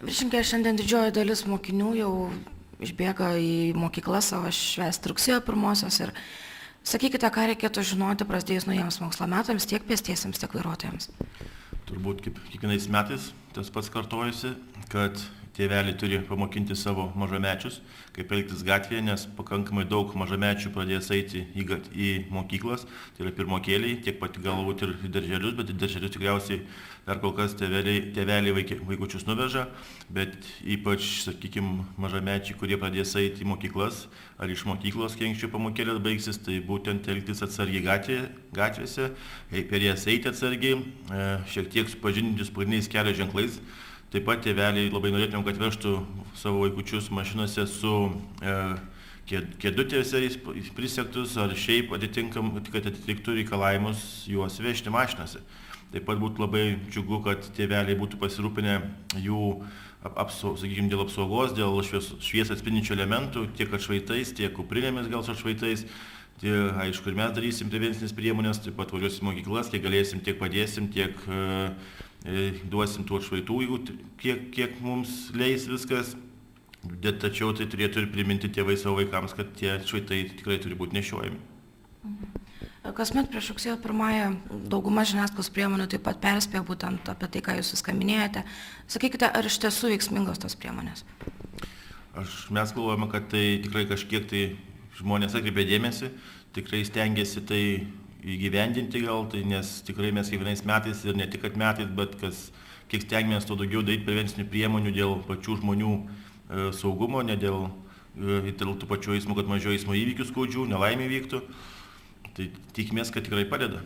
Viršininkė, šiandien didžioji dalis mokinių jau išbėga į mokyklą savo švęsti rugsėjo 1 ir sakykite, ką reikėtų žinoti prasidėjus naujiems mokslo metams tiek pėstiesiems, tiek vairuotojams. Turbūt kaip kiekvienais metais tas pats kartojasi, kad tėveliai turi pamokinti savo mažamečius, kaip elgtis gatvėje, nes pakankamai daug mažamečių pradės eiti į mokyklas, tai yra pirmokėliai, tiek pat galbūt ir į darželius, bet į darželius tikriausiai dar kol kas tėveliai vaikučius nuveža, bet ypač, sakykime, mažamečiai, kurie pradės eiti į mokyklas ar iš mokyklos, kai anksčiau pamokėlės baigsis, tai būtent elgtis atsargiai gatvėse, per jas eiti atsargiai, šiek tiek supažindinti su pagrindiniais kelio ženklais. Taip pat tėveliai labai norėtumėm, kad vežtų savo vaikučius mašinose su kėdutėse prisegtus ar šiaip kad atitiktų reikalavimus juos vežti mašinose. Taip pat būtų labai džiugu, kad tėveliai būtų pasirūpinę jų, sakykime, dėl apsaugos, dėl šviesą atspindinčių elementų, tiek atšvaitais, tiek kuprinėmis gal su atšvaitais. Aišku, ir mes darysim prevencinės priemonės, taip pat važiuosim mokyklas, kiek galėsim, tiek padėsim, tiek duosim tų atšvaitų, kiek mums leis viskas. Tačiau tai turėtų ir priminti tėvai savo vaikams, kad tie atšvaitai tikrai turi būti nešiojami. Kasmet prieš rugsėjo 1 dauguma žiniasklaidos priemonių taip pat perspėja būtent apie tai, ką jūs viską minėjote. Sakykite, ar iš tiesų veiksmingos tos priemonės? Mes galvojame, kad tai tikrai kažkiek tai žmonės atkreipia dėmesį, tikrai stengiasi tai įgyvendinti gal, tai nes tikrai mes kiekvienais metais ir ne tik metais, bet kiek stengiamės to daugiau daryti prevencinių priemonių dėl pačių žmonių saugumo, ne dėl tų pačių eismų, kad mažiau eismo įvykių skaudžių, nelaimė vyktų. Tai tikimės, kad tikrai padeda.